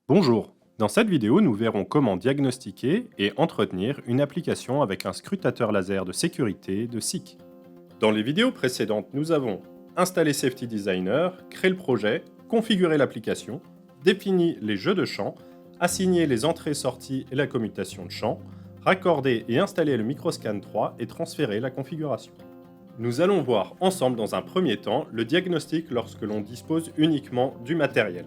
Bonjour, dans cette vidéo nous verrons comment diagnostiquer et entretenir une application avec un scrutateur laser de sécurité de SICK. Dans les vidéos précédentes nous avons installé Safety Designer, créé le projet, configuré l'application, défini les jeux de champ, assigné les entrées-sorties et la commutation de champ, raccordé et installé le Microscan 3 et transféré la configuration. Nous allons voir ensemble dans un premier temps le diagnostic lorsque l'on dispose uniquement du matériel.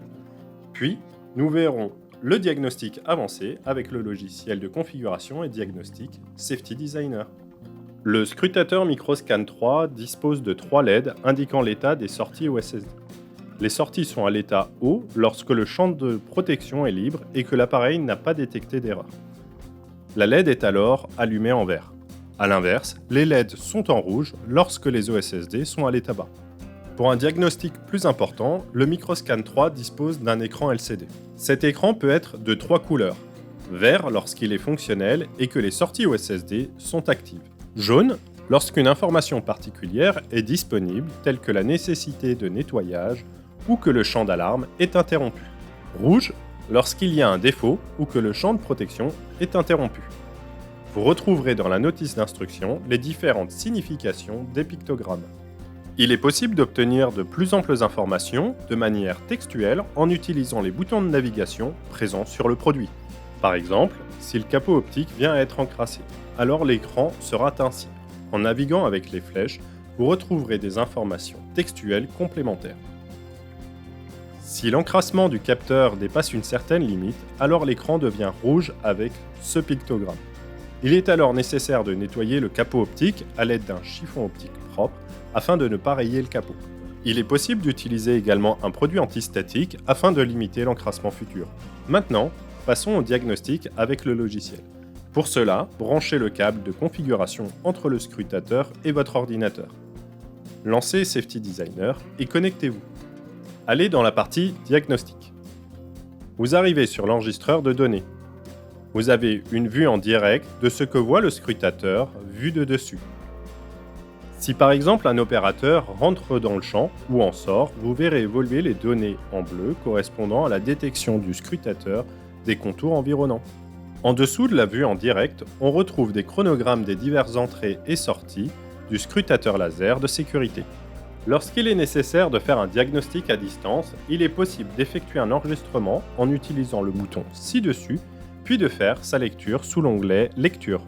Puis, nous verrons le diagnostic avancé avec le logiciel de configuration et diagnostic Safety Designer. Le scrutateur Microscan 3 dispose de 3 LED indiquant l'état des sorties OSSD. Les sorties sont à l'état haut lorsque le champ de protection est libre et que l'appareil n'a pas détecté d'erreur. La LED est alors allumée en vert. A l'inverse, les LED sont en rouge lorsque les OSSD sont à l'état bas. Pour un diagnostic plus important, le Microscan 3 dispose d'un écran LCD. Cet écran peut être de 3 couleurs. Vert lorsqu'il est fonctionnel et que les sorties OSSD sont actives. Jaune lorsqu'une information particulière est disponible, telle que la nécessité de nettoyage ou que le champ d'alarme est interrompu. Rouge lorsqu'il y a un défaut ou que le champ de protection est interrompu. Vous retrouverez dans la notice d'instruction les différentes significations des pictogrammes. Il est possible d'obtenir de plus amples informations de manière textuelle en utilisant les boutons de navigation présents sur le produit. Par exemple, si le capot optique vient à être encrassé, alors l'écran sera ainsi. En naviguant avec les flèches, vous retrouverez des informations textuelles complémentaires. Si l'encrassement du capteur dépasse une certaine limite, alors l'écran devient rouge avec ce pictogramme. Il est alors nécessaire de nettoyer le capot optique à l'aide d'un chiffon optique propre afin de ne pas rayer le capot. Il est possible d'utiliser également un produit antistatique afin de limiter l'encrassement futur. Maintenant, passons au diagnostic avec le logiciel. Pour cela, branchez le câble de configuration entre le scrutateur et votre ordinateur. Lancez Safety Designer et connectez-vous. Allez dans la partie Diagnostic. Vous arrivez sur l'enregistreur de données. Vous avez une vue en direct de ce que voit le scrutateur vu de dessus. Si par exemple un opérateur rentre dans le champ ou en sort, vous verrez évoluer les données en bleu correspondant à la détection du scrutateur des contours environnants. En dessous de la vue en direct, on retrouve des chronogrammes des diverses entrées et sorties du scrutateur laser de sécurité. Lorsqu'il est nécessaire de faire un diagnostic à distance, il est possible d'effectuer un enregistrement en utilisant le bouton ci-dessus, puis de faire sa lecture sous l'onglet Lecture.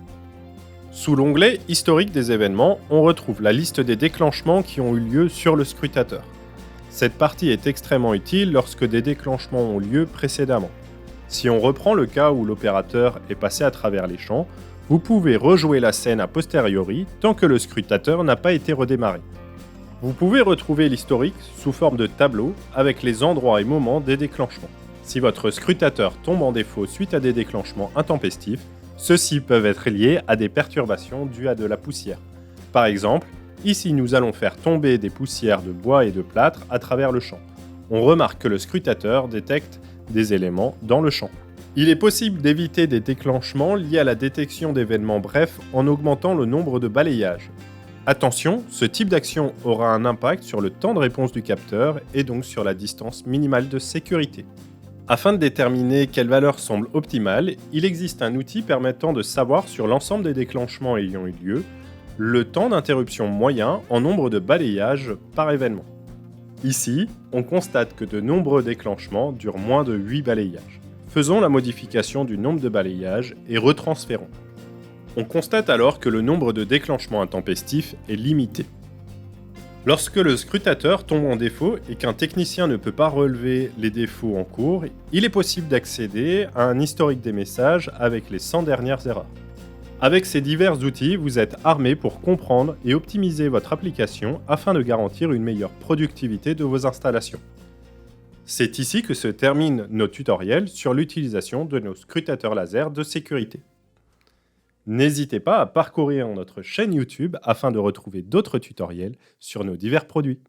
Sous l'onglet Historique des événements, on retrouve la liste des déclenchements qui ont eu lieu sur le scrutateur. Cette partie est extrêmement utile lorsque des déclenchements ont lieu précédemment. Si on reprend le cas où l'opérateur est passé à travers les champs, vous pouvez rejouer la scène a posteriori tant que le scrutateur n'a pas été redémarré. Vous pouvez retrouver l'historique sous forme de tableau avec les endroits et moments des déclenchements. Si votre scrutateur tombe en défaut suite à des déclenchements intempestifs, ceux-ci peuvent être liés à des perturbations dues à de la poussière. Par exemple, ici nous allons faire tomber des poussières de bois et de plâtre à travers le champ. On remarque que le scrutateur détecte des éléments dans le champ. Il est possible d'éviter des déclenchements liés à la détection d'événements brefs en augmentant le nombre de balayages. Attention, ce type d'action aura un impact sur le temps de réponse du capteur et donc sur la distance minimale de sécurité. Afin de déterminer quelle valeur semble optimale, il existe un outil permettant de savoir sur l'ensemble des déclenchements ayant eu lieu le temps d'interruption moyen en nombre de balayages par événement. Ici, on constate que de nombreux déclenchements durent moins de 8 balayages. Faisons la modification du nombre de balayages et retransférons. On constate alors que le nombre de déclenchements intempestifs est limité. Lorsque le scrutateur tombe en défaut et qu'un technicien ne peut pas relever les défauts en cours, il est possible d'accéder à un historique des messages avec les 100 dernières erreurs. Avec ces divers outils, vous êtes armé pour comprendre et optimiser votre application afin de garantir une meilleure productivité de vos installations. C'est ici que se terminent nos tutoriels sur l'utilisation de nos scrutateurs laser de sécurité. N'hésitez pas à parcourir notre chaîne YouTube afin de retrouver d'autres tutoriels sur nos divers produits.